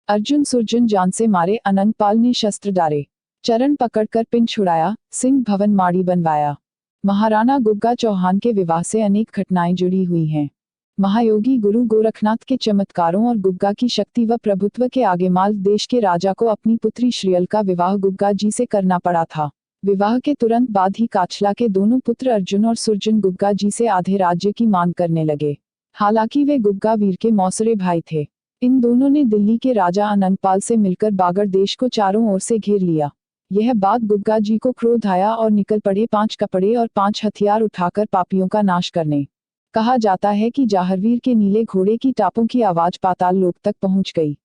अर्जुन सुरजन जान से मारे, अनंगपाल ने शस्त्र डारे। चरण पकड़कर पिन छुड़ाया, सिंह भवन माड़ी बनवाया। महाराणा गुग्गा चौहान के विवाह से अनेक घटनाएं जुड़ी हुई हैं। महायोगी गुरु गोरखनाथ के चमत्कारों और गुग्गा की शक्ति व प्रभुत्व के आगे मालव देश के राजा को अपनी पुत्री श्रीयल का विवाह गुग्गा जी से करना पड़ा था। विवाह के तुरंत बाद ही काछला के दोनों पुत्र अर्जुन और सुरजन गुग्गा जी से आधे राज्य की मांग करने लगे। हालांकि वे गुग्गा वीर के मौसरे भाई थे। इन दोनों ने दिल्ली के राजा अनंगपाल से मिलकर बागड़ देश को चारों ओर से घेर लिया। यह बात गुग्गा जी को क्रोध आया और निकल पड़े 5 कपड़े और 5 हथियार उठाकर पापियों का नाश करने। कहा जाता है कि जाहरवीर के नीले घोड़े की टापों की आवाज पाताल लोक तक पहुंच गई।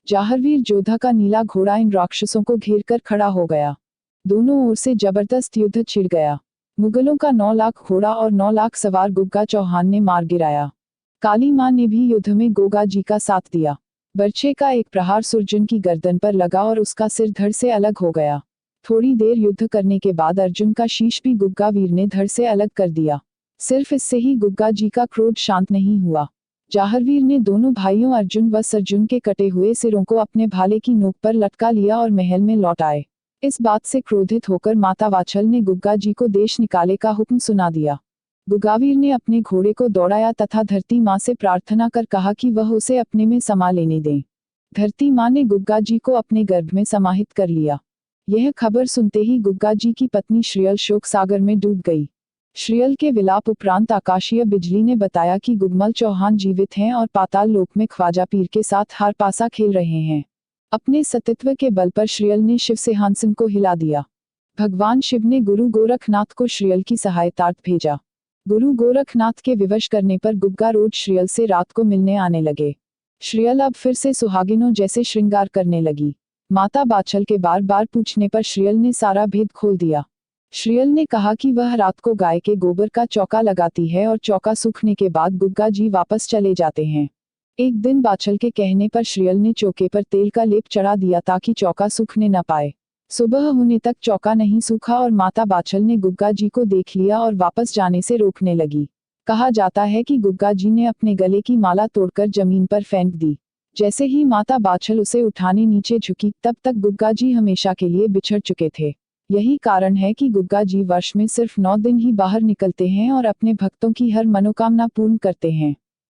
जाहरवीर जोधा का नीला घोड़ा इन राक्षसों को घेर कर खड़ा हो गया। दोनों ओर से जबरदस्त युद्ध छिड़ गया। मुगलों का 9 लाख घोड़ा और 9 लाख सवार गुग्गा चौहान ने मार गिराया। काली मां ने भी युद्ध में गोगा जी का साथ दिया। बर्छे का एक प्रहार सुरजन की गर्दन पर लगा और उसका सिर धड़ से अलग हो गया। थोड़ी देर युद्ध करने के बाद अर्जुन का शीश भी गुग्गा वीर ने धड़ से अलग कर दिया। सिर्फ इससे ही गुग्गा जी का क्रोध शांत नहीं हुआ। जाहरवीर ने दोनों भाइयों अर्जुन व सरजुन के कटे हुए सिरों को अपने भाले की नोक पर लटका लिया और महल में लौट आए। इस बात से क्रोधित होकर माता वाछल ने गुग्गा जी को देश निकाले का हुक्म सुना दिया। गुग्गावीर ने अपने घोड़े को दौड़ाया तथा धरती माँ से प्रार्थना कर कहा कि वह उसे अपने में समा लेने दें। धरती माँ ने गुग्गा जी को अपने गर्भ में समाहित कर लिया। यह खबर सुनते ही गुग्गा जी की पत्नी श्रीयल शोक सागर में डूब गई। श्रीयल के विलाप उपरांत आकाशीय बिजली ने बताया कि गुग्मल चौहान जीवित हैं और पाताल लोक में ख्वाजा पीर के साथ हार पासा खेल रहे हैं। अपने सतीत्व के बल पर श्रीयल ने शिव सिंहासन को हिला दिया। भगवान शिव ने गुरु गोरखनाथ को श्रीयल की सहायतार्थ भेजा। गुरु गोरखनाथ के विवश करने पर गुग्गा रोज श्रीयल से रात को मिलने आने लगे। श्रीयल अब फिर से सुहागिनों जैसे श्रृंगार करने लगी। माता बाछल के बार बार पूछने पर श्रीयल ने सारा भेद खोल दिया। श्रीयल ने कहा कि वह रात को गाय के गोबर का चौका लगाती है और चौका सूखने के बाद गुग्गा जी वापस चले जाते हैं। एक दिन बाछल के कहने पर श्रीयल ने चौके पर तेल का लेप चढ़ा दिया ताकि चौका सूखने न पाए। सुबह होने तक चौका नहीं सूखा और माता बाछल ने गुग्गा जी को देख लिया और वापस जाने से रोकने लगी। कहा जाता है कि गुग्गा जी ने अपने गले की माला तोड़कर जमीन पर फेंक दी। जैसे ही माता बाछल उसे उठाने नीचे झुकी, तब तक गुग्गा जी हमेशा के लिए बिछड़ चुके थे। यही कारण है कि गुग्गा जी वर्ष में सिर्फ 9 दिन ही बाहर निकलते हैं और अपने भक्तों की हर मनोकामना पूर्ण करते हैं।